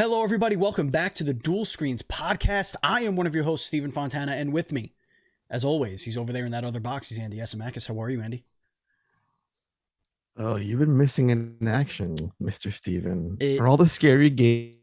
Hello, everybody. Welcome back to the Dual Screens podcast. I am one of your hosts, Stephen Fontana, and with me, as always, he's over there in that other box. He's Andy Esimakis. How are you, Andy? Oh, you've been missing in action, Mr. Steven. Are all the scary games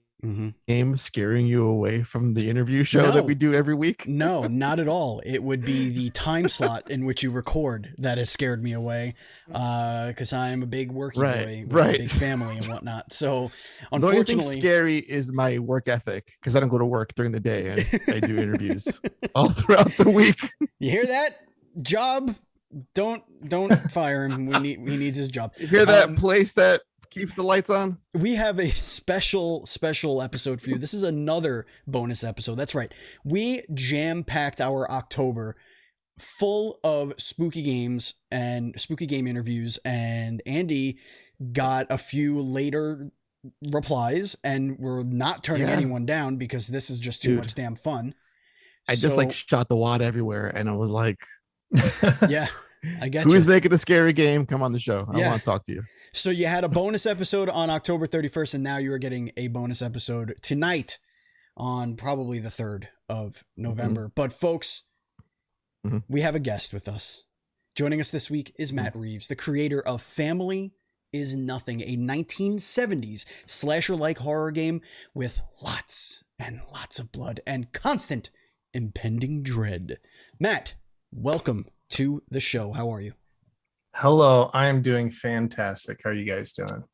scaring you away from the interview show that we do every week? No, not at all. It would be the time slot in which you record that has scared me away, because I am a big working boy with a big family and whatnot. So, unfortunately, the only thing scary is my work ethic, because I don't go to work during the day and I do interviews all throughout the week. You hear that? Job. Don't fire him. He needs his job. You hear that place that keeps the lights on? We have a special episode for you. This is another bonus episode. That's right. We jam-packed our October full of spooky games and spooky game interviews, and Andy got a few later replies, and we're not turning anyone down because this is just too much damn fun. I just shot the wad everywhere, and I was like, yeah, I get who's making a scary game? Come on the show. I want to talk to you. So you had a bonus episode on October 31st, and now you are getting a bonus episode tonight on probably the 3rd of November. But folks, we have a guest with us. Joining us this week is Matt Reeves, the creator of Family is Nothing, a 1970s slasher-like horror game with lots and lots of blood and constant impending dread. Matt, welcome to the show. How are you? Hello, I am doing fantastic. How are you guys doing?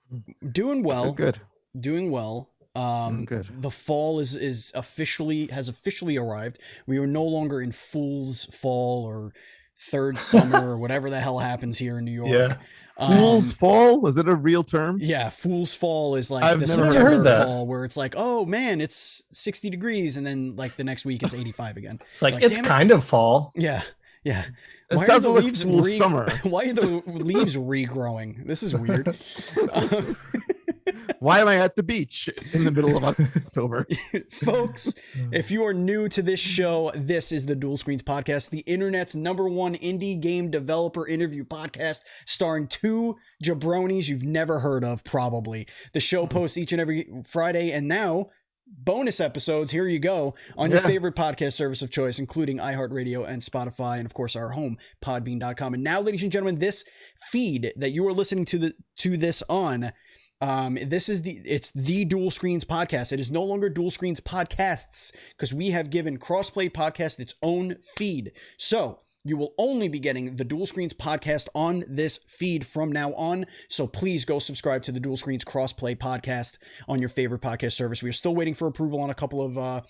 Doing well. Good. Doing well. Good. The fall has officially arrived. We are no longer in Fool's Fall or Third Summer or whatever the hell happens here in New York. Yeah. Fool's Fall? Is it a real term? Yeah, Fool's Fall is like I've the never September heard that. fall where it's like, oh man, it's 60 degrees, and then like the next week it's 85 again. It's like it's kind of fall. Yeah. Yeah. It Why are sounds the like leaves Fool's Summer. Why are the leaves regrowing? This is weird. Why am I at the beach in the middle of October? Folks, if you are new to this show, this is the Dual Screens podcast, the internet's #1 indie game developer interview podcast, starring two jabronis you've never heard of, probably. The show posts each and every Friday, and now bonus episodes, here you go, on your favorite podcast service of choice, including iHeartRadio and Spotify, and of course our home, podbean.com. And now, ladies and gentlemen, this feed that you are listening to this on, it's the Dual Screens podcast. It is no longer Dual Screens podcasts because we have given Crossplay Podcast its own feed. So you will only be getting the Dual Screens podcast on this feed from now on. So please go subscribe to the Dual Screens Crossplay podcast on your favorite podcast service. We are still waiting for approval on a couple of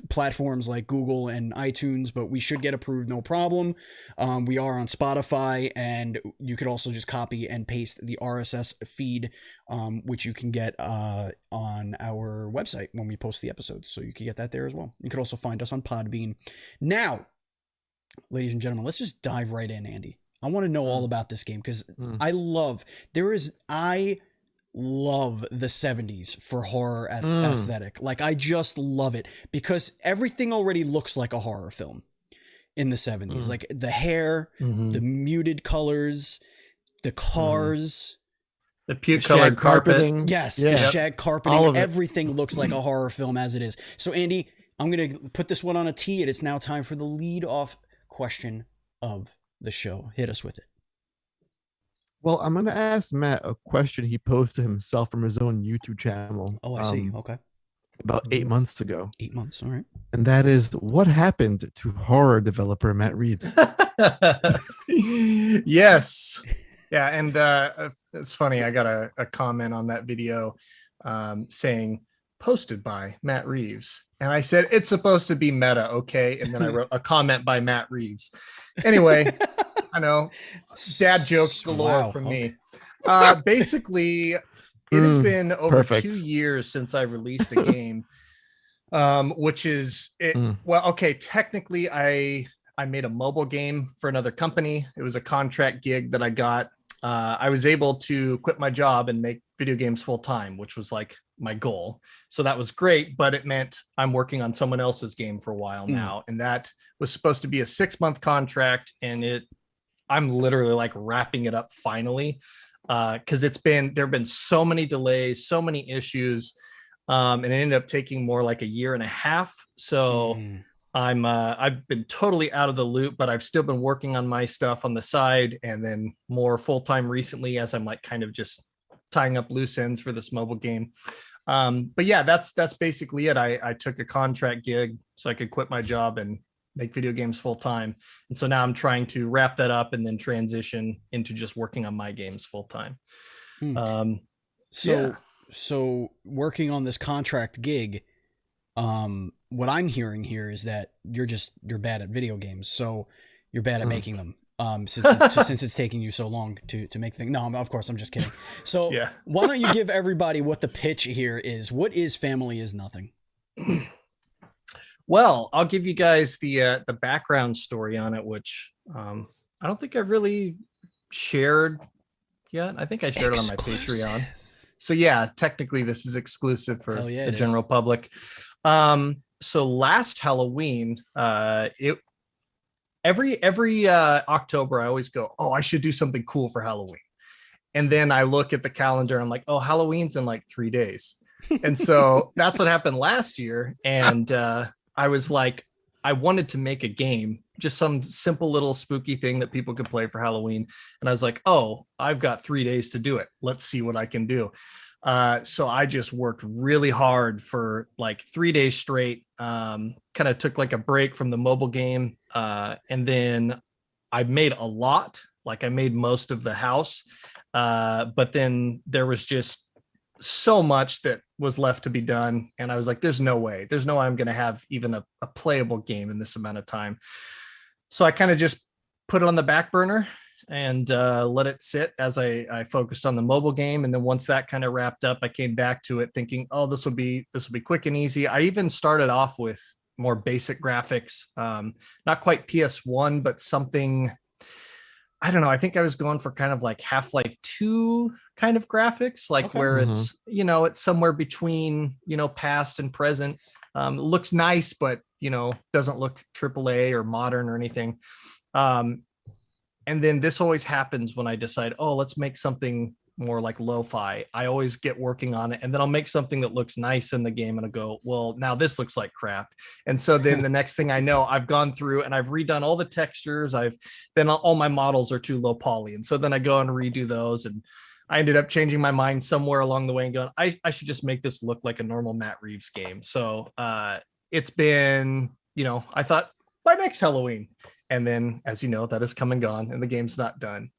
platforms like Google and iTunes, but we should get approved, no problem. We are on Spotify, and you could also just copy and paste the RSS feed, which you can get on our website when we post the episodes. So you can get that there as well. You could also find us on Podbean. Now, ladies and gentlemen, let's just dive right in, Andy. I want to know all about this game because I love the 70s for horror aesthetic. Like, I just love it because everything already looks like a horror film in the 70s. Like the hair, the muted colors, the cars, the puke-colored carpeting. Yes, the shag carpeting. Everything looks like a horror film as it is. So, Andy, I'm going to put this one on a tee, and it's now time for the lead-off question of the show. Hit us with it. Well, I'm going to ask Matt a question he posed to himself from his own YouTube channel. Oh, I see. Okay. About 8 months ago. 8 months. All right. And that is, what happened to horror developer Matt Reeves? Yes. Yeah. And it's funny. I got a comment on that video saying, posted by Matt Reeves. And I said, it's supposed to be meta. Okay. And then I wrote a comment by Matt Reeves. Anyway. I know, dad jokes galore from me. Basically, it has been over 2 years since I released a game, which is it. Well, okay, technically, I made a mobile game for another company. It was a contract gig that I got. I was able to quit my job and make video games full time, which was like my goal. So that was great, but it meant I'm working on someone else's game for a while now, and that was supposed to be a 6-month contract, and I'm literally like wrapping it up finally. because there have been so many delays, so many issues, and it ended up taking more like a year and a half. So I've been totally out of the loop, but I've still been working on my stuff on the side, and then more full-time recently as I'm like kind of just tying up loose ends for this mobile game. But yeah, that's basically it. I took a contract gig so I could quit my job and make video games full time. And so now I'm trying to wrap that up and then transition into just working on my games full time. So working on this contract gig, what I'm hearing here is that you're bad at video games. So you're bad at making them. Since it's taking you so long to make things. No, of course, I'm just kidding. So why don't you give everybody what the pitch here is? What is Family Is Nothing? Well, I'll give you guys the background story on it, which I don't think I've really shared yet. I think I shared it on my Patreon. So yeah, technically this is exclusive for the general public. So last Halloween, every October I always go, oh, I should do something cool for Halloween. And then I look at the calendar and I'm like, oh, Halloween's in like 3 days. And so that's what happened last year. And I was like, I wanted to make a game, just some simple little spooky thing that people could play for Halloween. And I was like, oh, I've got 3 days to do it. Let's see what I can do. So I just worked really hard for like 3 days straight, kind of took like a break from the mobile game. And then I made a lot, like I made most of the house. But then there was just so much that was left to be done. And I was like, there's no way I'm going to have even a playable game in this amount of time. So I kind of just put it on the back burner and let it sit as I focused on the mobile game. And then once that kind of wrapped up, I came back to it thinking, oh, this will be quick and easy. I even started off with more basic graphics, not quite PS1, but something, I don't know. I think I was going for kind of like Half-Life 2 kind of graphics, like where it's, it's somewhere between, past and present. Looks nice, but, doesn't look AAA or modern or anything. And then this always happens when I decide, oh, let's make something more like lo-fi. I always get working on it, and then I'll make something that looks nice in the game and I'll go, well, now this looks like crap. And so then the next thing I know, I've gone through and I've redone all the textures. Then all my models are too low poly. And so then I go and redo those, and I ended up changing my mind somewhere along the way and going, I should just make this look like a normal Matt Reeves game. So it's been, I thought by next Halloween. And then, as you know, that has come and gone and the game's not done.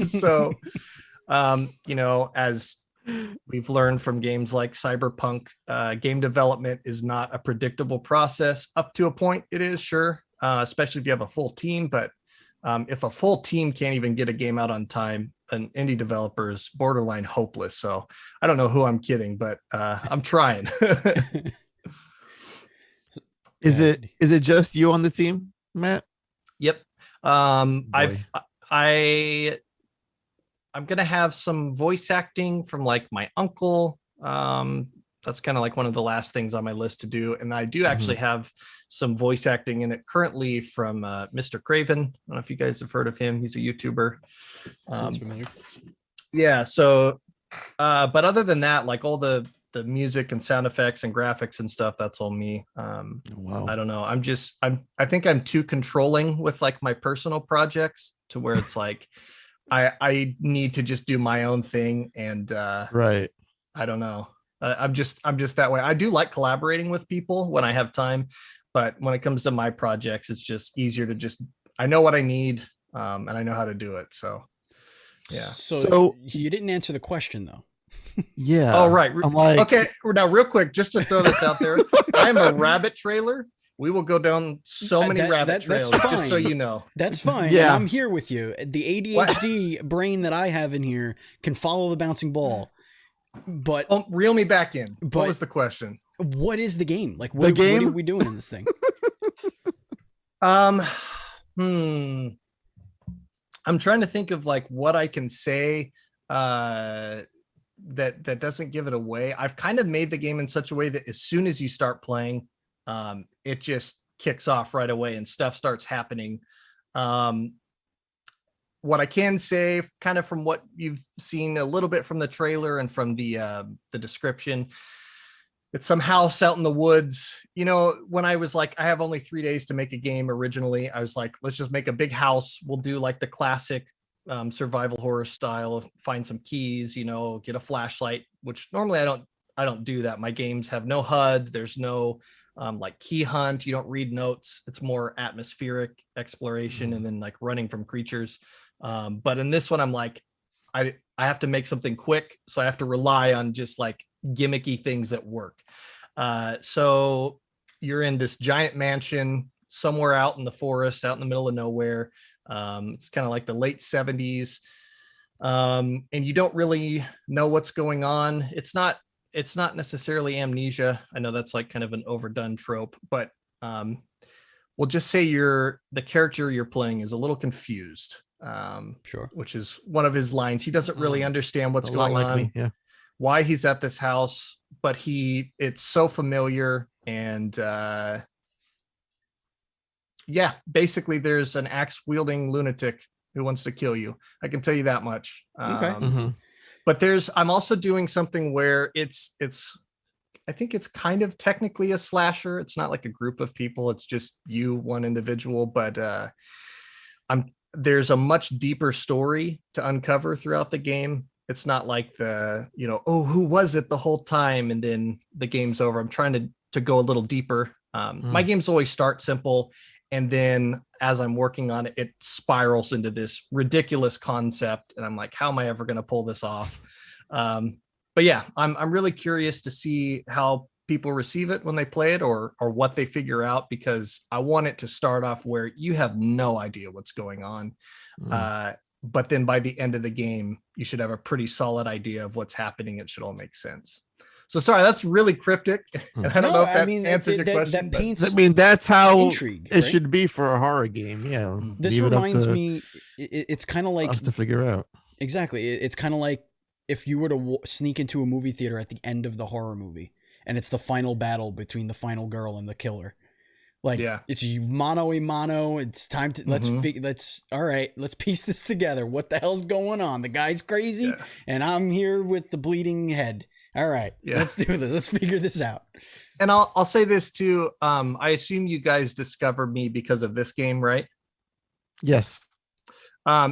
So as we've learned from games like Cyberpunk, game development is not a predictable process. Up to a point, it is, sure, especially if you have a full team. But if a full team can't even get a game out on time, an indie developer is borderline hopeless. So I don't know who I'm kidding, but I'm trying. Is it just you on the team, Matt? Yep. I'm gonna have some voice acting from like my uncle. That's kind of like one of the last things on my list to do, and I do actually have some voice acting in it currently from Mr. Craven. I don't know if you guys have heard of him. He's a YouTuber. Sounds familiar. Yeah. So, but other than that, like all the music and sound effects and graphics and stuff, that's all me. Wow. I don't know. I think I'm too controlling with like my personal projects to where it's like I need to just do my own thing. And right. I don't know. I'm just that way. I do like collaborating with people when I have time, but when it comes to my projects, it's just easier to I know what I need, and I know how to do it. So yeah. So you didn't answer the question though. Yeah. Oh, right. I'm like, okay. Now, real quick, just to throw this out there, I'm a rabbit trailer. We will go down so many rabbit trails, just so you know. That's fine. Yeah. And I'm here with you. The ADHD brain that I have in here can follow the bouncing ball. But reel me back in. What was the question? What is the game? Like, what are we doing in this thing? I'm trying to think of like what I can say that doesn't give it away. I've kind of made the game in such a way that as soon as you start playing, it just kicks off right away and stuff starts happening. what I can say, kind of from what you've seen a little bit from the trailer and from the description, it's some house out in the woods. You know, when I was like, I have only 3 days to make a game originally, I was like, let's just make a big house. We'll do like the classic survival horror style, find some keys, you know, get a flashlight, which normally I don't do that. My games have no HUD. There's no like key hunt. You don't read notes. It's more atmospheric exploration and then like running from creatures. But in this one, I'm like, I have to make something quick. So I have to rely on just like gimmicky things that work. So you're in this giant mansion somewhere out in the forest, out in the middle of nowhere. It's kind of like the late 70s. And you don't really know what's going on. It's not necessarily amnesia. I know that's like kind of an overdone trope, but we'll just say the character you're playing is a little confused. Sure. Which is one of his lines. He doesn't really understand what's going on. Me, yeah. Why he's at this house, but it's so familiar. And yeah, basically there's an axe-wielding lunatic who wants to kill you. I can tell you that much. Okay. But I'm also doing something where I think it's kind of technically a slasher. It's not like a group of people. It's just you, one individual, but there's a much deeper story to uncover throughout the game. It's not like who was it the whole time? And then the game's over. I'm trying to go a little deeper. My games always start simple. And then as I'm working on it, it spirals into this ridiculous concept. And I'm like, how am I ever going to pull this off? But yeah, I'm really curious to see how people receive it when they play it or what they figure out, because I want it to start off where you have no idea what's going on. But then by the end of the game, you should have a pretty solid idea of what's happening. It should all make sense. So sorry, that's really cryptic. And I don't know if that answers your question. That paints that's how intrigue, it should be for a horror game. Yeah. This reminds me, it's kind of like us to figure out. Exactly. It's kind of like if you were to sneak into a movie theater at the end of the horror movie and it's the final battle between the final girl and the killer. Like, it's mano a mano. It's time to let's piece this together. What the hell's going on? The guy's crazy and I'm here with the bleeding head. All right, let's do this. Let's figure this out. And I'll say this too. I assume you guys discovered me because of this game, right? Yes.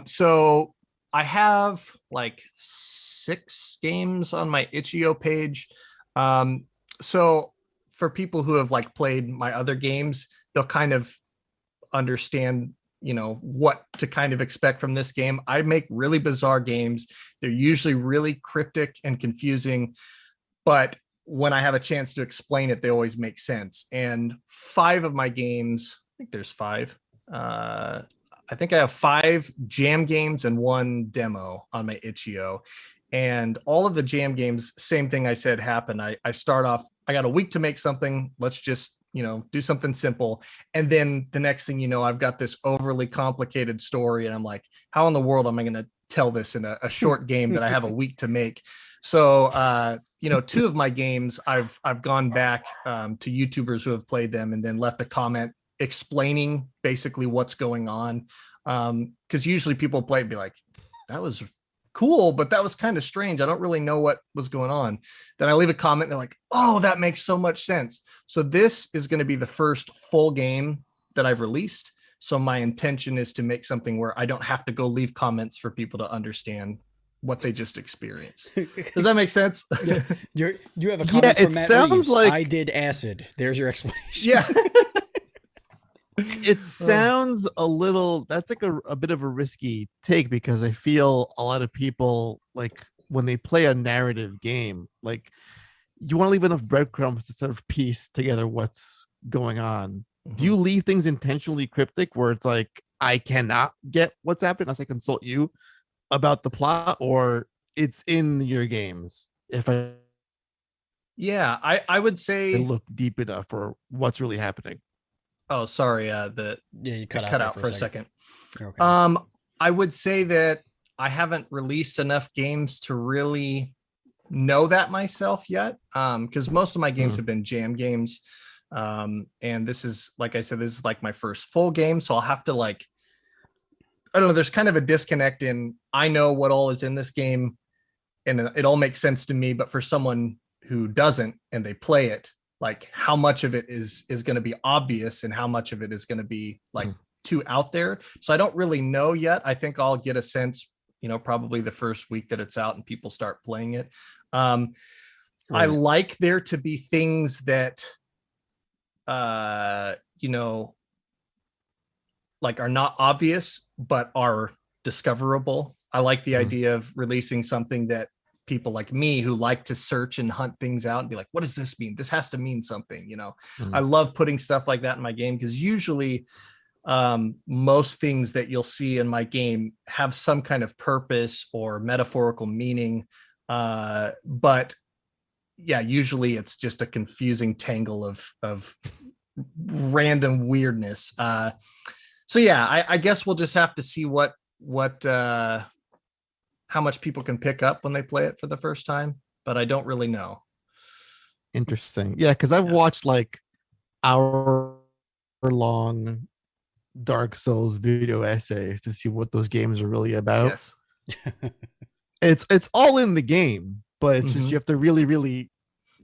So I have like 6 games on my itch.io page. So for people who have like played my other games, they'll kind of understand, what to kind of expect from this game. I make really bizarre games. They're usually really cryptic and confusing, but when I have a chance to explain it, they always make sense. And 5 of my games, I think there's 5. I think I have 5 jam games and 1 demo on my itch.io. And all of the jam games, same thing I said happened. I start off, I got a week to make something. Let's just, do something simple. And then the next thing you know, I've got this overly complicated story. And I'm like, how in the world am I going to tell this in a short game that I have a week to make? So, 2 of my games, I've gone back to YouTubers who have played them and then left a comment explaining basically what's going on. Because usually people play and be like, that was cool, but that was kind of strange. I don't really know what was going on. Then I leave a comment and they're like, oh, that makes so much sense. So this is going to be the first full game that I've released. So my intention is to make something where I don't have to go leave comments for people to understand what they just experienced. Does that make sense? You have a comment from Matt Reeves. Like I did acid. There's your explanation. Yeah. It sounds that's like a bit of a risky take, because I feel a lot of people, like when they play a narrative game, like you want to leave enough breadcrumbs to sort of piece together what's going on. Do you leave things intentionally cryptic where it's like, I cannot get what's happening unless I consult you about the plot, or it's in your games? I would say look deep enough for what's really happening. Oh, sorry. You cut out for a second. Okay. I would say that I haven't released enough games to really know that myself yet. Because most of my games have been jam games. And this is, like I said, this is like my first full game. So I'll have to I don't know, there's kind of a disconnect in, I know what all is in this game and it all makes sense to me, but for someone who doesn't and they play it, like how much of it is going to be obvious and how much of it is going to be like too out there. So I don't really know yet. I think I'll get a sense, probably the first week that it's out and people start playing it. I like there to be things that, like are not obvious, but are discoverable. I like the idea of releasing something that people like me who like to search and hunt things out and be like, what does this mean? This has to mean something, I love putting stuff like that in my game because usually most things that you'll see in my game have some kind of purpose or metaphorical meaning. But yeah, usually it's just a confusing tangle of random weirdness. So yeah, I guess we'll just have to see what how much people can pick up when they play it for the first time, but I don't really know. Interesting. Yeah, because I've watched like hour-long Dark Souls video essays to see what those games are really about. Yes. It's all in the game, but it's just you have to really,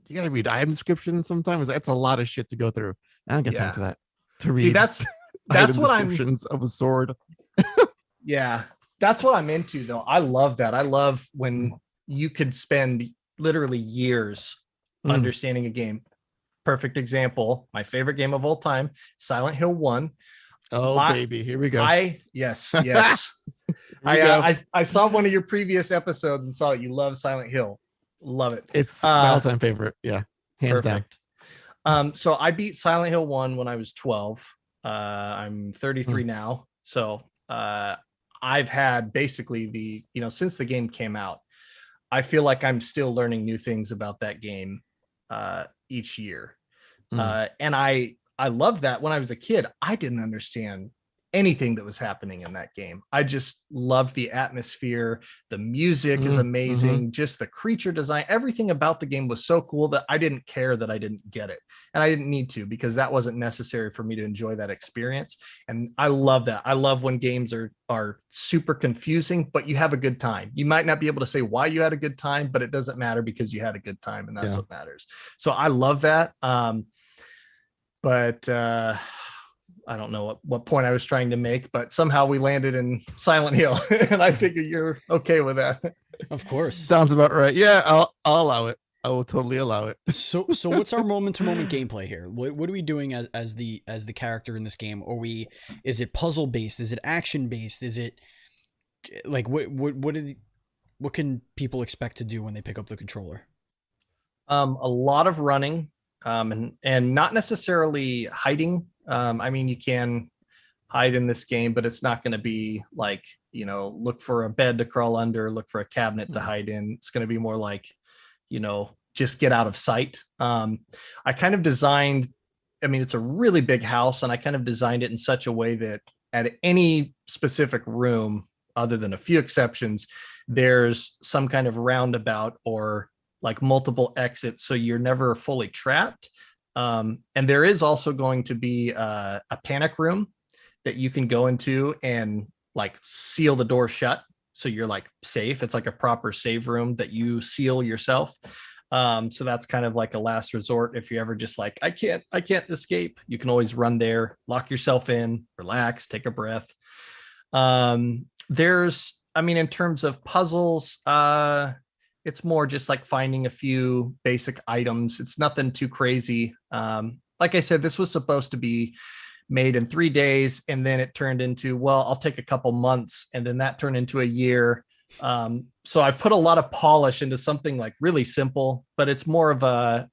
you gotta read item descriptions sometimes. That's a lot of shit to go through. I don't get time for that. To read. See, that's what descriptions of a sword. Yeah. That's what I'm into though. I love that. I love when you could spend literally years understanding a game. Perfect example. My favorite game of all time, Silent Hill 1. Oh, baby. Here we go. Yes. I saw one of your previous episodes and saw that you love Silent Hill. Love it. It's my all-time favorite. Yeah. Hands perfect. Down. So I beat Silent Hill 1 when I was 12. I'm 33 now. So I've had basically since the game came out, I feel like I'm still learning new things about that game each year. And I love that. When I was a kid, I didn't understand anything that was happening in that game. I just loved the atmosphere. The music is amazing. Just the creature design, everything about the game was so cool that I didn't care that I didn't get it. And I didn't need to, because that wasn't necessary for me to enjoy that experience. And I love that. I love when games are super confusing, but you have a good time. You might not be able to say why you had a good time, but it doesn't matter because you had a good time, and that's what matters. So I love that. But I don't know what point I was trying to make, but somehow we landed in Silent Hill, and I figure you're okay with that. Of course. Sounds about right. Yeah, I'll allow it. I will totally allow it. So what's our moment-to-moment gameplay here? What are we doing as the character in this game? Is it puzzle based? Is it action based? Is it like what can people expect to do when they pick up the controller? A lot of running, and not necessarily hiding. I mean, you can hide in this game, but it's not going to be like, look for a bed to crawl under, look for a cabinet to hide in. It's going to be more like, just get out of sight. I kind of designed, it's a really big house, and I kind of designed it in such a way that at any specific room, other than a few exceptions, there's some kind of roundabout or like multiple exits, so you're never fully trapped. And there is also going to be a panic room that you can go into and like seal the door shut, so you're like safe. It's like a proper save room that you seal yourself. So that's kind of like a last resort. If you ever just like, I can't escape, you can always run there, lock yourself in, relax, take a breath. There's, in terms of puzzles, it's more just like finding a few basic items. It's nothing too crazy. Like I said, this was supposed to be made in 3 days, and then it turned into, well, I'll take a couple months, and then that turned into a year. So I put a lot of polish into something like really simple, but it's more of a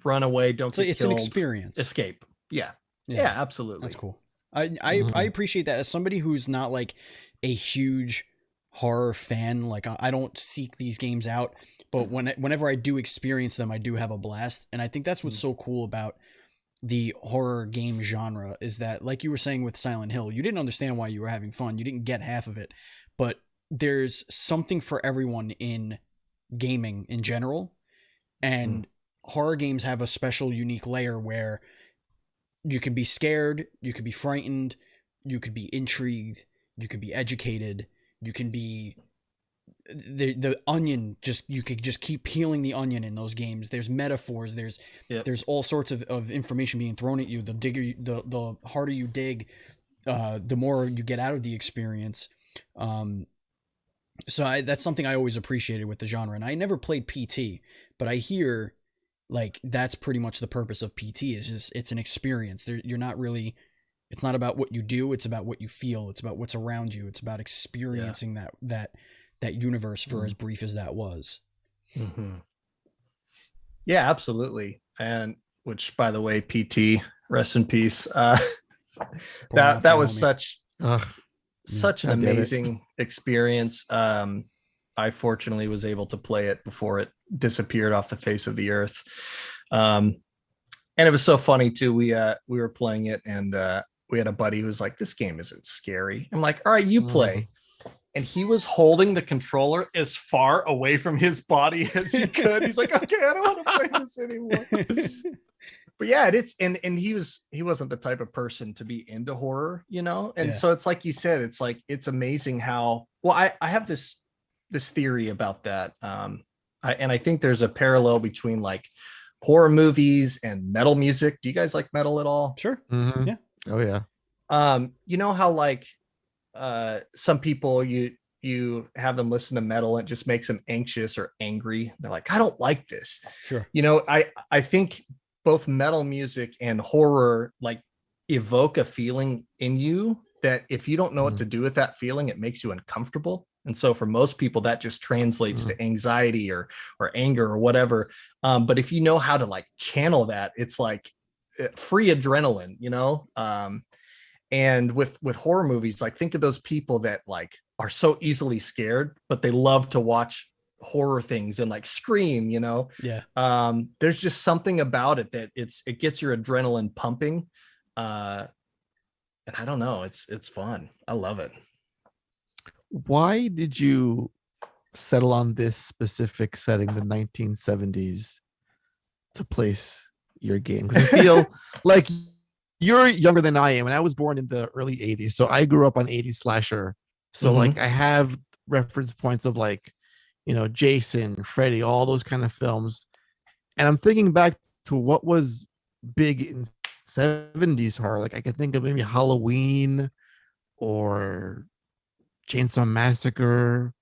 runaway, don't get it's killed, an experience. Escape. Yeah, absolutely. That's cool. I appreciate that. As somebody who's not like a huge horror fan, like I don't seek these games out, but whenever I do experience them, I do have a blast. And I think that's what's so cool about the horror game genre, is that, like you were saying with Silent Hill, you didn't understand why you were having fun. You didn't get half of it, but there's something for everyone in gaming in general. And horror games have a special, unique layer where you can be scared, you could be frightened, you could be intrigued, you can be educated, you can be the onion, just you could just keep peeling the onion in those games. There's metaphors, there's all sorts of information being thrown at you. The harder you dig, the more you get out of the experience. So that's something I always appreciated with the genre. And I never played PT, but I hear like that's pretty much the purpose of PT, is just it's an experience. You're not really, it's not about what you do, it's about what you feel, it's about what's around you, it's about experiencing that universe for as brief as that was. Mm-hmm. Yeah, absolutely. And which, by the way, PT, rest in peace. That was such an amazing experience. I fortunately was able to play it before it disappeared off the face of the earth. And it was so funny too. We were playing it, and we had a buddy who was like, "This game isn't scary." I'm like, "All right, you play." And he was holding the controller as far away from his body as he could. He's like, "Okay, I don't want to play this anymore." But yeah, and he wasn't the type of person to be into horror, you know? And so it's like you said, it's like, it's amazing how, well, I have this theory about that. I think there's a parallel between like horror movies and metal music. Do you guys like metal at all? Sure. Mm-hmm. Yeah. Oh yeah. You know how like some people you have them listen to metal and it just makes them anxious or angry. They're like, I don't like this. Sure. You know, I think both metal music and horror like evoke a feeling in you that if you don't know what to do with that feeling, it makes you uncomfortable. And so for most people that just translates to anxiety or anger or whatever. But if you know how to like channel that, it's like free adrenaline, you know? And with horror movies, like think of those people that like are so easily scared, but they love to watch horror things and like scream, you know? Yeah. There's just something about it that it gets your adrenaline pumping. And I don't know, it's fun. I love it. Why did you settle on this specific setting, the 1970s, to place your game? Because I feel like you're younger than I am, and I was born in the early 80s. So I grew up on 80s slasher. So like I have reference points of like, you know, Jason, Freddy, all those kind of films. And I'm thinking back to what was big in 70s horror. Like I could think of maybe Halloween or Chainsaw Massacre,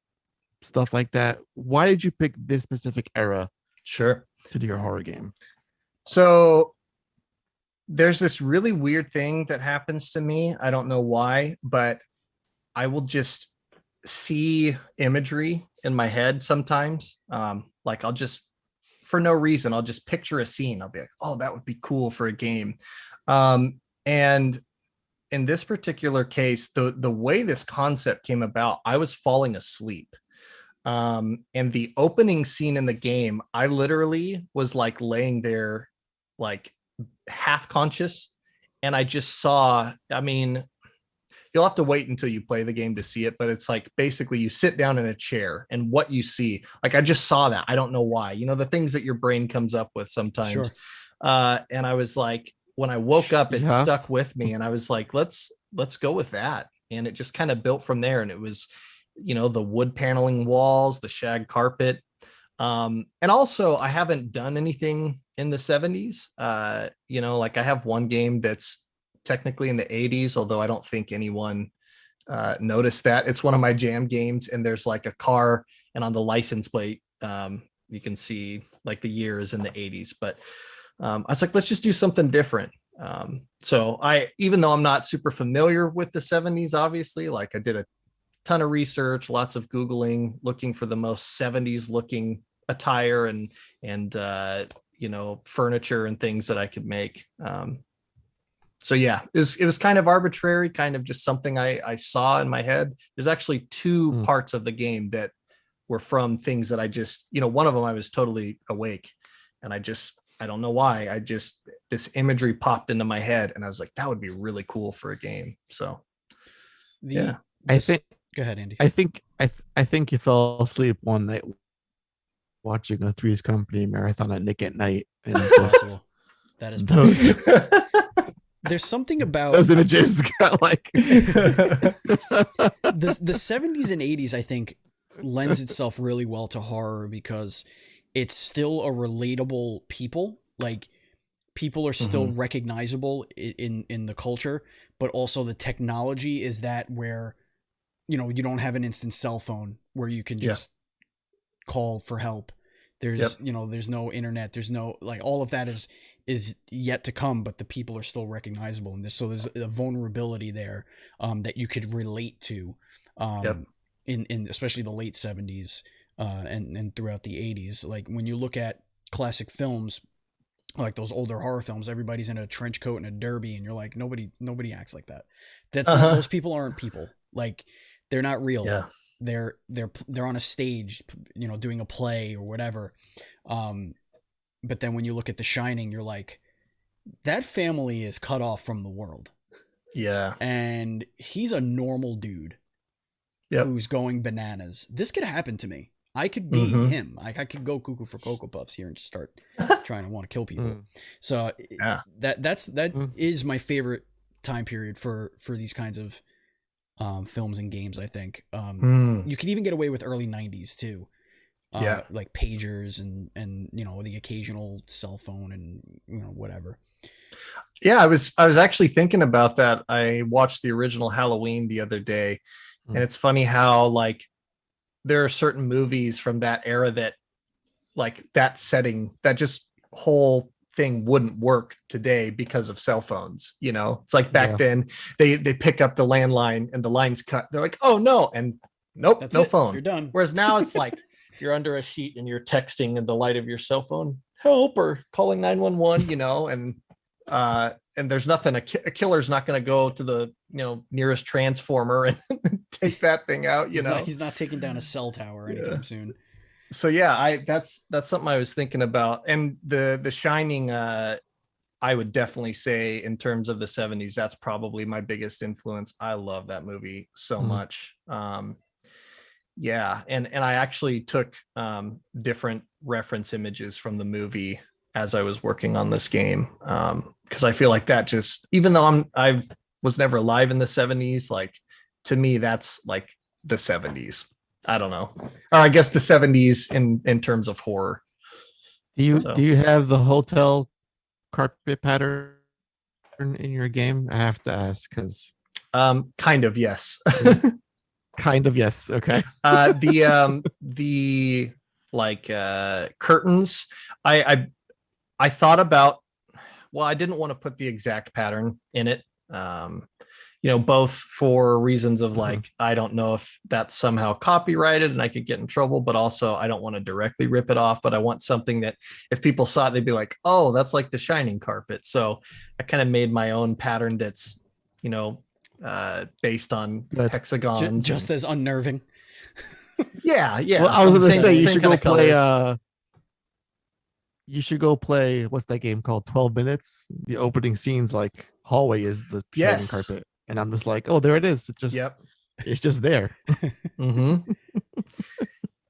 stuff like that. Why did you pick this specific era to do your horror game? So there's this really weird thing that happens to me. I don't know why, but I will just see imagery in my head sometimes. Like I'll just, for no reason, I'll just picture a scene. I'll be like, oh, that would be cool for a game. And in this particular case, the way this concept came about, I was falling asleep. And the opening scene in the game, I literally was like laying there, like half conscious. And I just saw, I mean, you'll have to wait until you play the game to see it, but it's like basically you sit down in a chair and what you see, like I just saw that. I don't know why, you know, the things that your brain comes up with sometimes. Sure. And I was like, when I woke up, it stuck with me and I was like, let's go with that. And it just kind of built from there. And it was, you know, the wood paneling walls, the shag carpet. And also I haven't done anything in the 70s. You know, like I have one game that's technically in the 80s, although I don't think anyone noticed that. It's one of my jam games, and there's like a car, and on the license plate, you can see like the years in the 80s. But I was like, let's just do something different. So even though I'm not super familiar with the 70s, obviously, like I did a ton of research, lots of Googling, looking for the most 70s looking attire and you know, furniture and things that I could make. So yeah, it was kind of arbitrary, kind of just something I saw in my head. There's actually two parts of the game that were from things that I just, you know, one of them I was totally awake, and I don't know why, this imagery popped into my head, and I was like, that would be really cool for a game. So Go ahead, Andy. I think you fell asleep one night watching a Three's Company marathon at Nick at Night. And That's possible. That is possible. there's something about those images got like the 70s and 80s, I think, lends itself really well to horror because it's still a relatable people. Like, people are still recognizable in the culture, but also the technology is that where, you know, you don't have an instant cell phone where you can just call for help. There's, you know, there's no internet. There's no, like, all of that is yet to come, but the people are still recognizable in this. So there's a vulnerability there that you could relate to in especially the late 70s and throughout the 80s. Like, when you look at classic films, like those older horror films, everybody's in a trench coat and a derby, and you're like, nobody acts like that. That's not, those people aren't people. Like, they're not real. Yeah. They're on a stage, you know, doing a play or whatever. But then when you look at The Shining, you're like, that family is cut off from the world. Yeah. And he's a normal dude who's going bananas. This could happen to me. I could be him. I could go cuckoo for Cocoa Puffs here and just start trying to want to kill people. So that is my favorite time period for these kinds of films and games. I think you can even get away with early 90s too. Like pagers and you know, the occasional cell phone and, you know, whatever. Yeah, I was actually thinking about that. I watched the original Halloween the other day, and it's funny how, like, there are certain movies from that era that, like, that setting, that just whole thing wouldn't work today because of cell phones. You know, it's like back then they pick up the landline and the line's cut. They're like, oh no, and nope, That's no it. phone. You're done. Whereas now it's like you're under a sheet and you're texting in the light of your cell phone, help, or calling 911. You know, and there's nothing. A killer's not going to go to the, you know, nearest transformer and take that thing out. He's not taking down a cell tower anytime soon. So yeah, that's something I was thinking about. And the Shining, I would definitely say, in terms of the 70s, that's probably my biggest influence. I love that movie so much. Yeah, and I actually took different reference images from the movie as I was working on this game, because I feel like that just, even though I was never alive in the 70s, like, to me that's like the 70s. I don't know, or I guess the 70s in terms of horror. Do you have the hotel carpet pattern in your game? I have to ask because kind of, yes. Kind of, yes. Okay. The like curtains, I thought about, well, I didn't want to put the exact pattern in it, you know, both for reasons of, like, I don't know if that's somehow copyrighted and I could get in trouble, but also I don't want to directly rip it off, but I want something that if people saw it, they'd be like, oh, that's like the Shining carpet. So I kind of made my own pattern that's, you know, based on hexagons. Just as unnerving. Yeah. Well, I was going to say, you should go play, what's that game called? 12 Minutes. The opening scene's like hallway is the Shining carpet. And I'm just like, oh, there it is. It's just there.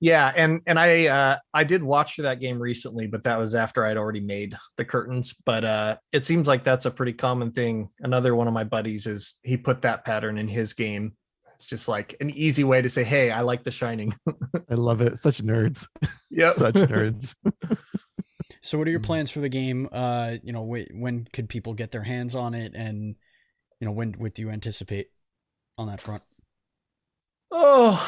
Yeah. And I did watch that game recently, but that was after I'd already made the curtains. But it seems like that's a pretty common thing. Another one of my buddies he put that pattern in his game. It's just like an easy way to say, hey, I like The Shining. I love it. Such nerds. Yeah. Such nerds. So what are your plans for the game? You know, when could people get their hands on it? And, you know, when do you anticipate on that front? Oh,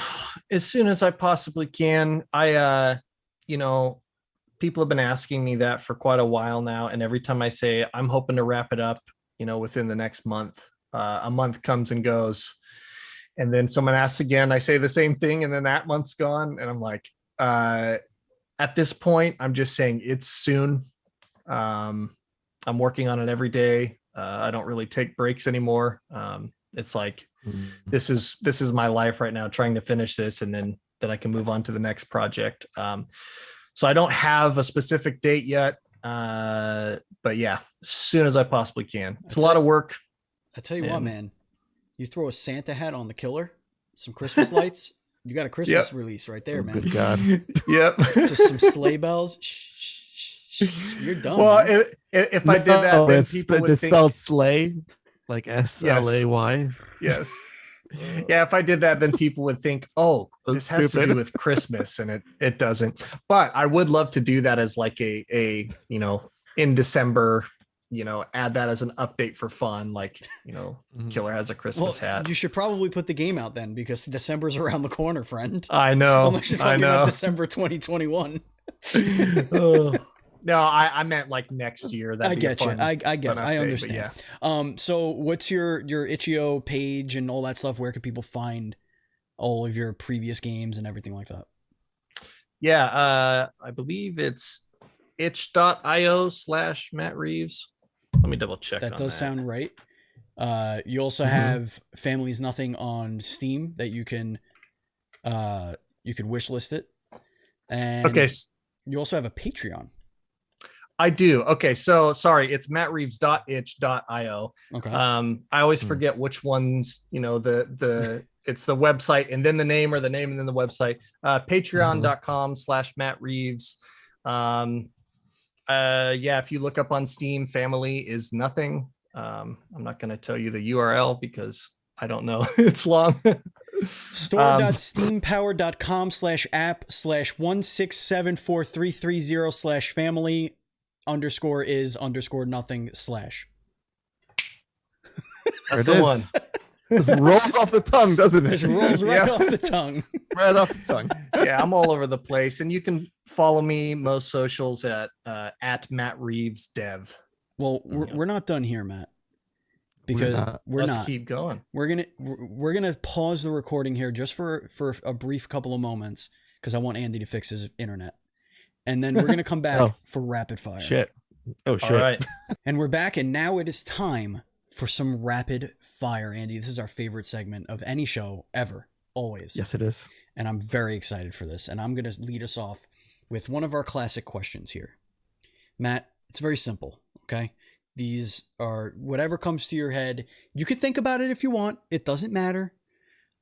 as soon as I possibly can. You know, people have been asking me that for quite a while now. And every time I say I'm hoping to wrap it up, you know, within the next month, a month comes and goes. And then someone asks again, I say the same thing. And then that month's gone. And I'm like, at this point, I'm just saying it's soon. I'm working on it every day. I don't really take breaks anymore. It's like, this is my life right now, trying to finish this, and then I can move on to the next project. So I don't have a specific date yet, but yeah, as soon as I possibly can. It's a lot of work. I tell you what, man, you throw a Santa hat on the killer, some Christmas lights, you got a Christmas release right there, man. Good God. Yep. Just some sleigh bells. You're done. Well, man. if I did that, then people would it's think spelled slay, like SLAY. yes. Yeah, if I did that, then people would think, oh, this has to stupid. do with Christmas, and it doesn't. But I would love to do that as like a in December, add that as an update for fun, like Killer has a Christmas hat. You should probably put the game out then, because December's around the corner, friend. I know. Unless you're talking about December 2021. No, I meant like next year. I get you. I get it. I understand. Yeah. So what's your Itch.io page and all that stuff? Where can people find all of your previous games and everything like that? Yeah, I believe it's itch.io/Matt Reeves. Let me double check. That does sound right. You also have Family's Nothing on Steam that you can wishlist it. And okay. You also have a Patreon. I do. Okay, so sorry, it's mattreeves.itch.io. Okay. I always forget which ones, it's the website and then the name, or the name and then the website. Patreon.com/Matt Reeves. If you look up on Steam, Family is Nothing. I'm not going to tell you the URL because I don't know. It's long. Store.steampower.com/app/1674330/family_is_nothing/. That's the one. Just rolls off the tongue, doesn't it? Just rolls right off the tongue. Right off the tongue. Yeah, I'm all over the place, and you can follow me most socials at Matt Reeves Dev. Well, we're not done here, Matt, because Let's keep going. We're gonna pause the recording here just for a brief couple of moments, because I want Andy to fix his internet, and then we're gonna come back for rapid fire. Shit. Oh shit. All right. And we're back, and now it is time for some rapid fire. Andy, this is our favorite segment of any show ever, always. Yes, it is. And I'm very excited for this. And I'm going to lead us off with one of our classic questions here. Matt, it's very simple, okay? These are whatever comes to your head. You could think about it if you want. It doesn't matter.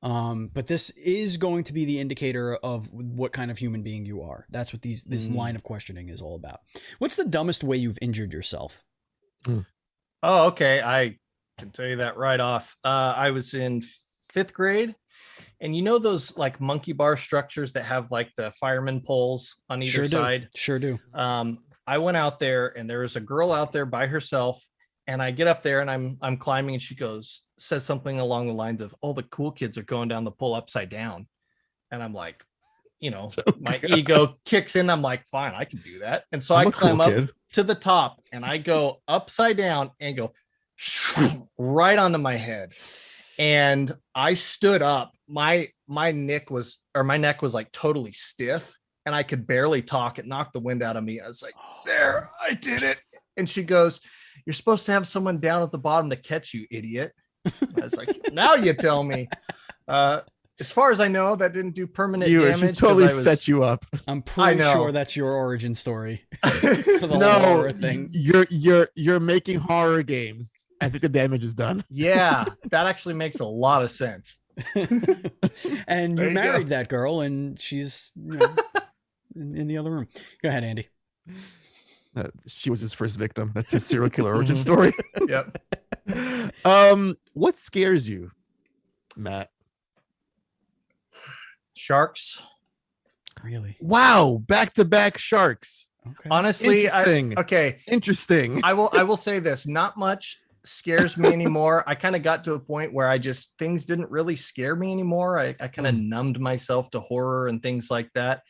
But this is going to be the indicator of what kind of human being you are. That's what this line of questioning is all about. What's the dumbest way you've injured yourself? Oh, okay. I can tell you that right off. I was in 5th grade, and those like monkey bar structures that have like the fireman poles on either side? Sure do. I went out there, and there was a girl out there by herself, and I get up there and I'm climbing, and she says something along the lines of, "Oh, the cool kids are going down the pole upside down." And I'm like, my ego kicks in. I'm like, fine, I can do that. And so I climb up to the top, and I go upside down and go right onto my head. And I stood up. My neck was like totally stiff, and I could barely talk. It knocked the wind out of me. I was like, there, I did it. And she goes, "You're supposed to have someone down at the bottom to catch you, idiot." I was like, now you tell me. As far as I know, that didn't do permanent damage. She totally set you up. I'm pretty sure that's your origin story for the horror thing. You're making horror games. I think the damage is done. Yeah, that actually makes a lot of sense. And you married that girl, and she's in the other room. Go ahead, Andy. She was his first victim. That's his serial killer origin story. Yep. What scares you, Matt? Sharks. Really? Wow, back-to-back sharks. Okay. Honestly, Interesting. I will say this: not much scares me anymore. I kind of got to a point where things didn't really scare me anymore. I kind of numbed myself to horror and things like that.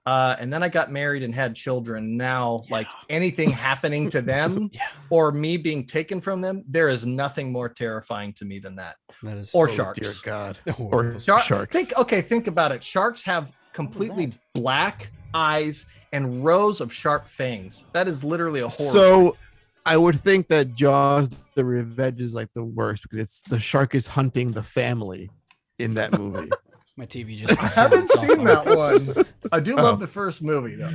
And then I got married and had children. Now, like anything happening to them or me being taken from them, there is nothing more terrifying to me than that. That is sharks. Dear God. Or sharks. Think about it. Sharks have completely black eyes and rows of sharp fangs. That is literally a horror. So I would think that Jaws the Revenge is like the worst, because the shark is hunting the family in that movie. My TV just. I haven't seen that one. I do love the first movie though.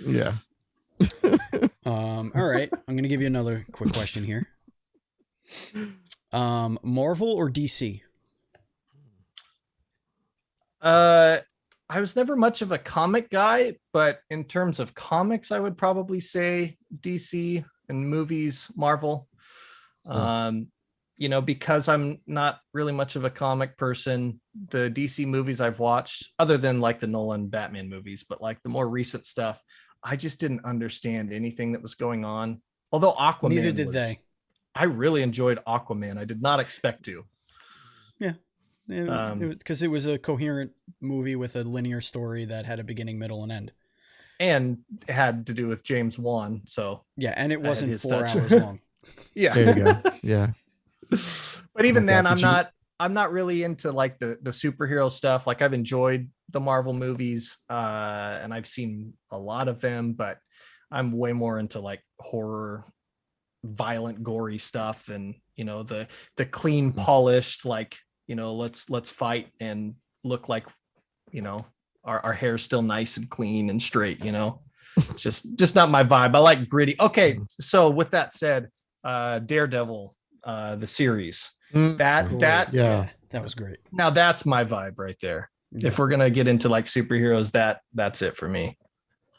Yeah. All right. I'm gonna give you another quick question here. Marvel or DC? I I was never much of a comic guy, but in terms of comics, I would probably say DC, and movies, Marvel. Because I'm not really much of a comic person, the DC movies I've watched, other than like the Nolan Batman movies, but like the more recent stuff, I just didn't understand anything that was going on. Although Aquaman, neither did they. I really enjoyed Aquaman. I did not expect to. Yeah. It was because it was a coherent movie with a linear story that had a beginning, middle, and end. And had to do with James Wan. So yeah, and it wasn't 4 touch. hours long. Yeah. There you go. Yeah. But even then, I'm not really into like the superhero stuff. Like I've enjoyed the Marvel movies, and I've seen a lot of them, but I'm way more into like horror, violent, gory stuff, and the clean, polished, like let's fight and look like our hair's still nice and clean and straight. Just not my vibe. I like gritty. Okay, so with that said, Daredevil, the series, that was great. Now that's my vibe right there. Yeah. If we're gonna get into like superheroes, that's it for me.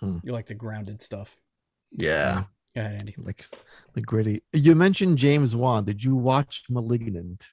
You like the grounded stuff. Yeah. Go ahead, Andy. Like the gritty. You mentioned James Wan. Did you watch *Malignant*?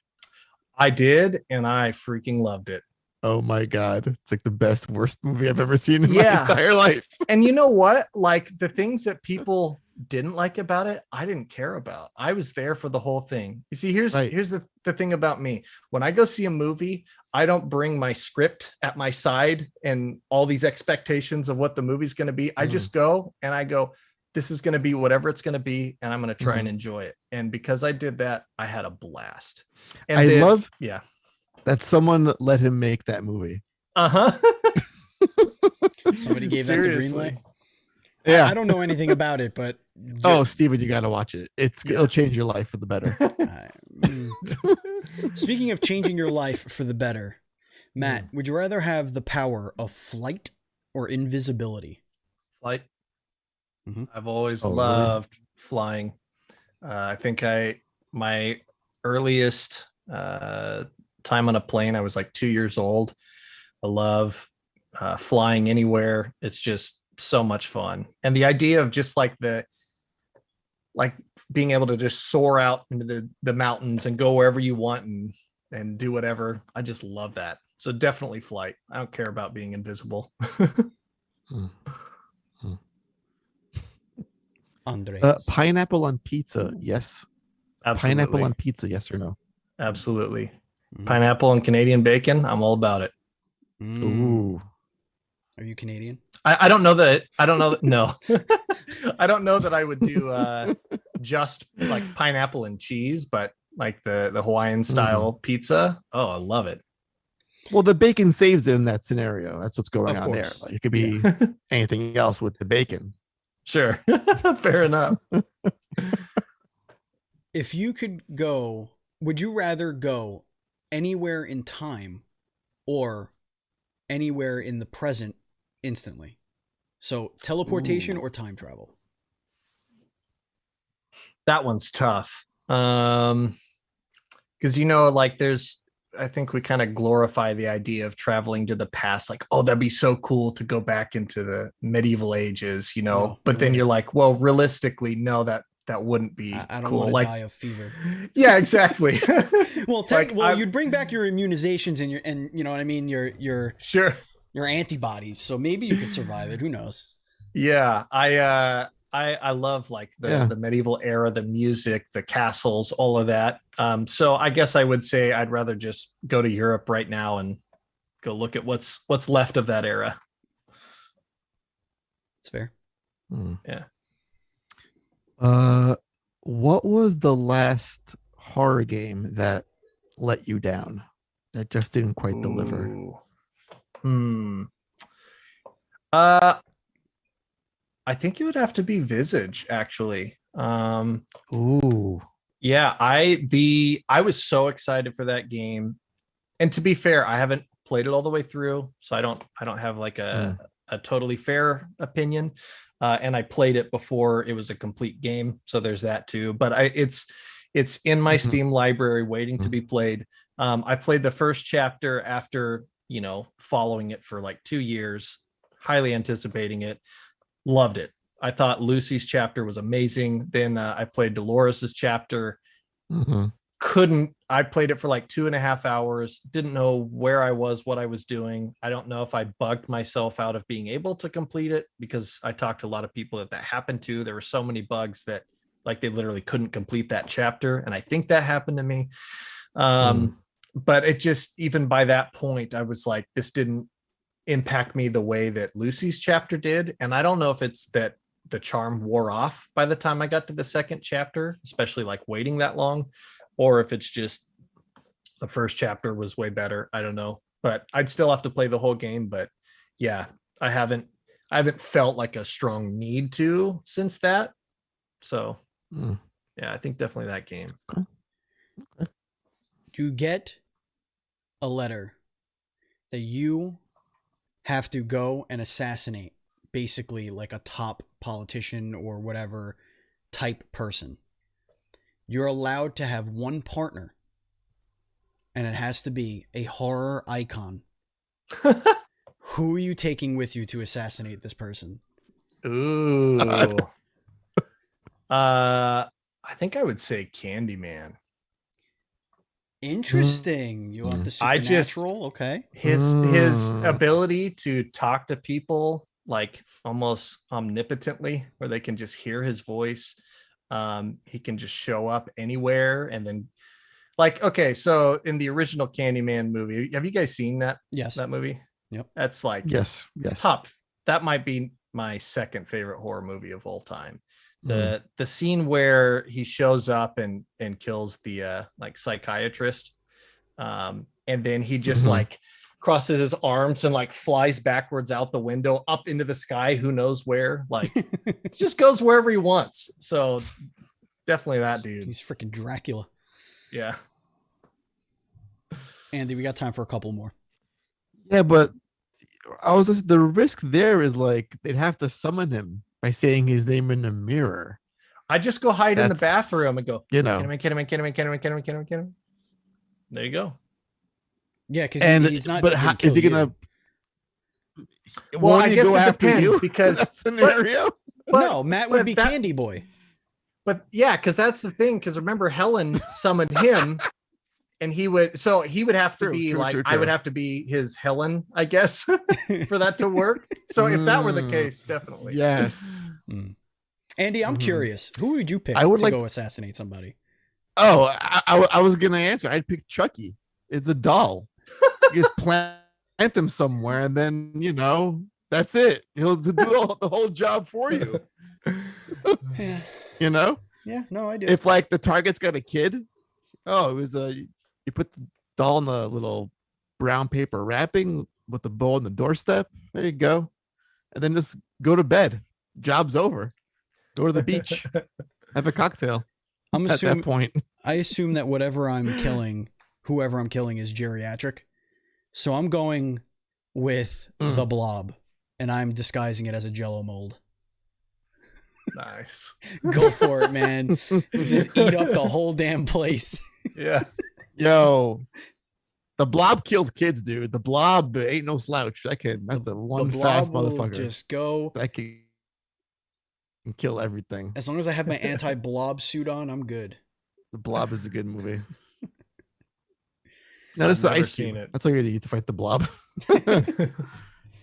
I did, and I freaking loved it. Oh my God. It's like the best, worst movie I've ever seen in my entire life. And you know what? Like the things that people didn't like about it, I didn't care about. I was there for the whole thing. You see, here's the thing about me. When I go see a movie, I don't bring my script at my side and all these expectations of what the movie's going to be. I just go and I go, this is going to be whatever it's going to be, and I'm going to try and enjoy it. And because I did that, I had a blast. And I love that someone let him make that movie. Somebody gave that the green light. Yeah, I don't know anything about it, but Steven, you got to watch it. It'll change your life for the better. Speaking of changing your life for the better, Matt, would you rather have the power of flight or invisibility? Flight. I've always loved flying. I think my earliest time on a plane, I was like 2 years old. I love flying anywhere. It's just so much fun. And the idea of just like being able to just soar out into the mountains and go wherever you want and do whatever. I just love that. So definitely flight. I don't care about being invisible. Pineapple on pizza, yes. Absolutely. Pineapple on pizza, yes or no? Absolutely. Pineapple and Canadian bacon, I'm all about it. Ooh. Are you Canadian? I don't know that. No. I don't know that I would do just like pineapple and cheese, but like the Hawaiian style pizza. Oh, I love it. Well, the bacon saves it in that scenario. That's what's going on there. Course. Like, it could be anything else with the bacon. Sure. Fair enough. If you could go, would you rather go anywhere in time or anywhere in the present instantly? So teleportation or time travel? That one's tough. Because like I think we kind of glorify the idea of traveling to the past, like, oh, that'd be so cool to go back into the medieval ages, but then you're like, well, realistically, no, that wouldn't be I don't cool. want to Like, die of fever. Yeah, exactly. Well, you'd bring back your immunizations and you know what I mean, your sure, your antibodies, so maybe you could survive it. Who knows? Yeah, I love like the medieval era, the music, the castles, all of that. So I guess I would say I'd rather just go to Europe right now and go look at what's left of that era. It's fair. Yeah. What was the last horror game that let you down? That just didn't quite deliver? I think it would have to be Visage, actually. Ooh. Yeah, I was so excited for that game. And to be fair, I haven't played it all the way through, so I don't have like a totally fair opinion. And I played it before it was a complete game, so there's that too. But it's in my Steam library waiting to be played. I played the first chapter after following it for like 2 years, highly anticipating it. Loved it. I thought Lucy's chapter was amazing. Then I played Dolores's chapter. I played it for like 2.5 hours. Didn't know where I was, what I was doing. I don't know if I bugged myself out of being able to complete it, because I talked to a lot of people that happened to. There were so many bugs that like they literally couldn't complete that chapter. And I think that happened to me. But it just, even by that point, I was like, this didn't impact me the way that Lucy's chapter did. And I don't know if it's that the charm wore off by the time I got to the second chapter, especially like waiting that long, or if it's just the first chapter was way better. I don't know, but I'd still have to play the whole game. But yeah, I haven't felt like a strong need to since that. So yeah, I think definitely that game. Okay. You get a letter that you have to go and assassinate, basically like a top politician or whatever type person. You're allowed to have one partner, and it has to be a horror icon. Who are you taking with you to assassinate this person? Ooh. I think I would say Candyman. Interesting. You want the supernatural? Okay. His ability to talk to people like almost omnipotently, where they can just hear his voice. He can just show up anywhere, and then like, okay, so in the original Candyman movie, have you guys seen that? Yes. That movie? Yep. That's like yes. top. That might be my second favorite horror movie of all time. The scene where he shows up and kills the like psychiatrist, and then he just like crosses his arms and like flies backwards out the window up into the sky, who knows where, like just goes wherever he wants. So definitely that dude. He's freaking Dracula. Yeah. Andy, we got time for a couple more. Yeah, but the risk there is like they'd have to summon him by saying his name in a mirror. I just go hide in the bathroom and go, Kinnaman. There you go. Yeah, because he's not. But how, is he gonna? Well, I guess it depends because scenario. No, Matt would be Candy Boy. But yeah, because that's the thing. Because remember, Helen summoned him, and he would have to be like, I would have to be his Helen, I guess, for that to work. So if that were the case, definitely. Yes. Andy, I'm curious. Who would you pick go assassinate somebody? Oh, I was gonna answer. I'd pick Chucky. It's a doll. You just plant them somewhere, and then that's it. He'll do the whole job for you. Yeah, no, I do. If like the target's got a kid, it was you put the doll in the little brown paper wrapping with the bow on the doorstep. There you go, and then just go to bed. Job's over. Go to the beach. Have a cocktail. I'm assuming, at that point. I assume that whoever I'm killing is geriatric. So I'm going with the Blob, and I'm disguising it as a Jell-O mold. Nice. Go for it, man. Just eat up the whole damn place. Yeah. Yo, the Blob killed kids, dude. The Blob ain't no slouch. That's a one fast motherfucker. Just go. That can kill everything. As long as I have my anti-Blob suit on, I'm good. The Blob is a good movie. No, that's the Ice Cube. That's all you need to fight the Blob.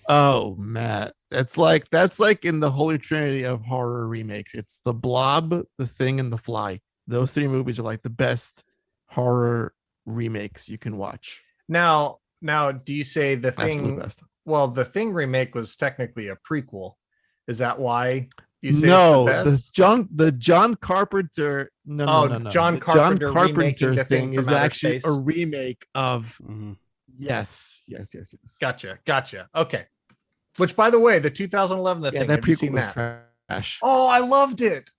Oh, Matt. That's like in the holy trinity of horror remakes. It's the Blob, the Thing, and the Fly. Those three movies are like the best horror remakes you can watch. Now, do you say the Thing? Best. Well, the Thing remake was technically a prequel. Is that why you say no? It's the best? The John Carpenter. No. John Carpenter thing is actually a remake of. Yes. Gotcha. Okay. Which, by the way, the 2011 Thing. That prequel was trash. Oh, I loved it.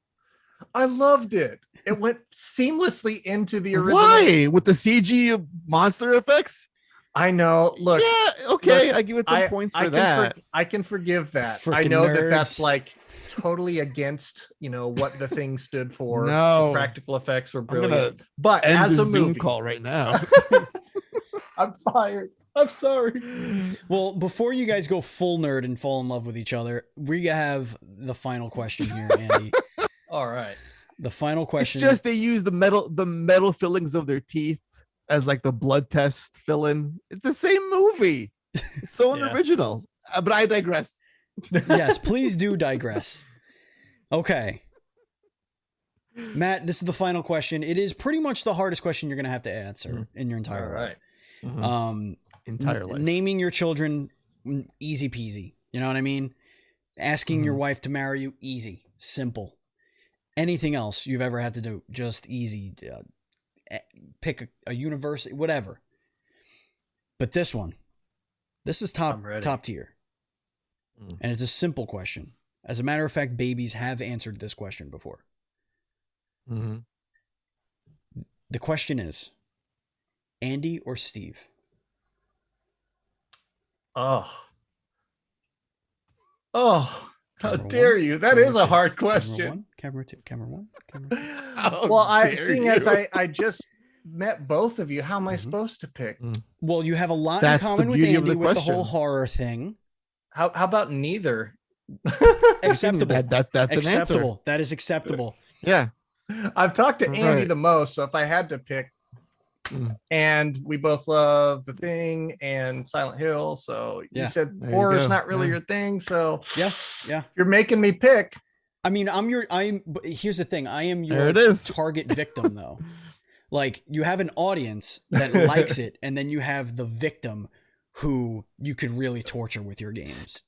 It went seamlessly into the original. Why? With the CG monster effects? I know. Look. Yeah. Okay. Look, I give it some points for that. I can forgive that. Frickin' I know nerds. that's like totally against what the Thing stood for. No. The practical effects were brilliant. But end as the a Zoom movie, call right now. I'm fired. I'm sorry. Well, before you guys go full nerd and fall in love with each other, we have the final question here, Andy. All right. The final It's question. just they use the metal fillings of their teeth as like the blood test fill-in. It's the same movie. It's so Yeah. unoriginal. But I digress. Yes, please do digress. Okay. Matt, this is the final question. It is pretty much the hardest question you're going to have to answer in your entire All life. right. Mhm. Entire life. Naming your children, easy peasy. You know what I mean? Asking your wife to marry you, easy, simple. Anything else you've ever had to do, just easy. Pick a university, whatever. But this one, this is top tier. And it's a simple question. As a matter of fact, babies have answered this question before. The question is, Andy or Steve? Oh, how Camera dare one, you? That camera is a two, hard Camera question. one, camera two, camera one, camera two. Well, seeing as I just met both of you, how am I supposed to pick? Well, you have a lot That's in the common with beauty of Andy the with the whole question. horror thing. How about neither? Acceptable. That's acceptable. an answer. That is acceptable. Yeah. I've talked to Andy Right. the most, so if I had to pick, and we both love The Thing and Silent Hill, so Yeah. you said There you horror's go. not really Yeah. your thing, so Yeah. if you're making me pick. I mean, but here's the thing. I am There your it is. target victim, though. Like, you have an audience that likes it, and then you have the victim who you could really torture with your games.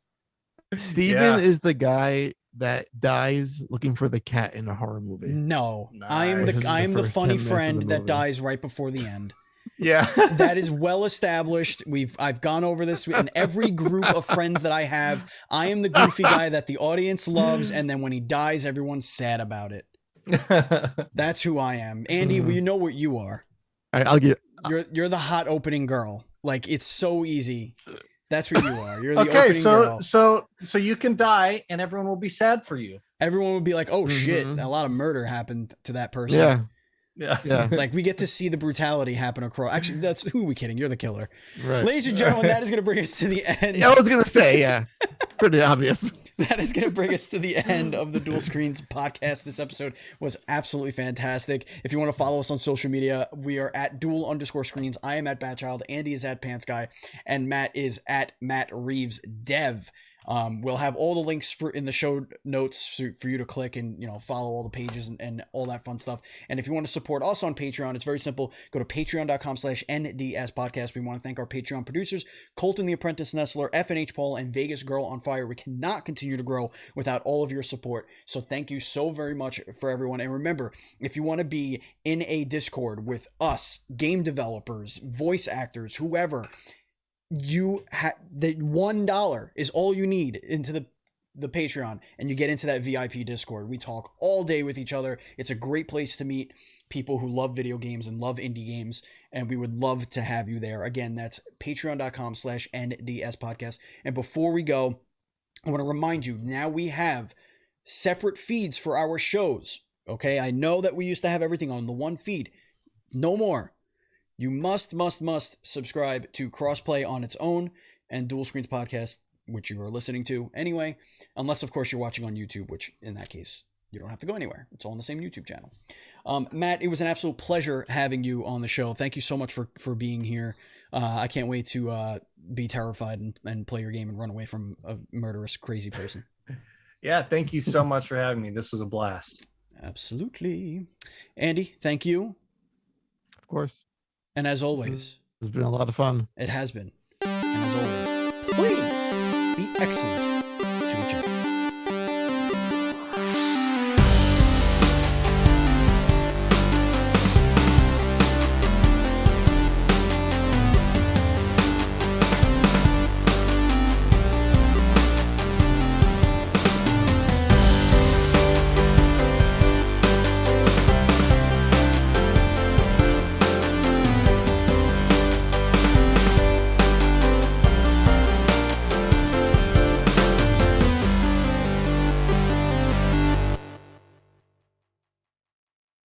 Steven Yeah. is the guy that dies looking for the cat in a horror movie. No, Nice. I This is am the first funny 10 minutes of friend the that movie. dies right before the end. Yeah. That is well established. I've gone over this in every group of friends that I have. I am the goofy guy that the audience loves, and then when he dies, everyone's sad about it. That's who I am. Andy, well, you know what you are. All right, I'll get. You're the hot opening girl. Like, it's so easy. That's what you are. You're the Okay, opening girl. so you can die and everyone will be sad for you. Everyone would be like, "Oh shit, a lot of murder happened to that person." Yeah. Yeah. Like, we get to see the brutality happen across. Actually, that's who are we kidding? You're the killer. Right. Ladies and gentlemen, that is going to bring us to the end. I was gonna say, yeah, pretty obvious. That is going to bring us to the end of the Dual Screens podcast. This episode was absolutely fantastic. If you want to follow us on social media, we are at dual_screens. I am at Batchild. Andy is at Pants Guy, and Matt is at Matt Reeves Dev. We'll have all the links in the show notes for you to click and, follow all the pages and all that fun stuff. And if you want to support us on Patreon, it's very simple. Go to patreon.com/NDS podcast. We want to thank our Patreon producers, Colton the Apprentice Nestler, FNH Paul, and Vegas Girl on Fire. We cannot continue to grow without all of your support. So thank you so very much for everyone. And remember, if you want to be in a Discord with us, game developers, voice actors, whoever, you have the $1 is all you need into the Patreon, and you get into that VIP Discord. We talk all day with each other. It's a great place to meet people who love video games and love indie games, and we would love to have you there. Again, that's patreon.com/NDS podcast. And before we go, I want to remind you, now we have separate feeds for our shows. Okay, I know that we used to have everything on the one feed. No more. You must subscribe to Crossplay on its own and Dual Screens Podcast, which you are listening to anyway, unless, of course, you're watching on YouTube, which in that case, you don't have to go anywhere. It's all on the same YouTube channel. Matt, it was an absolute pleasure having you on the show. Thank you so much for being here. I can't wait to be terrified and play your game and run away from a murderous, crazy person. Yeah, thank you so much for having me. This was a blast. Absolutely. Andy, thank you. Of course. And as always, It's been a lot of fun. it has been. And as always, please be excellent to each other.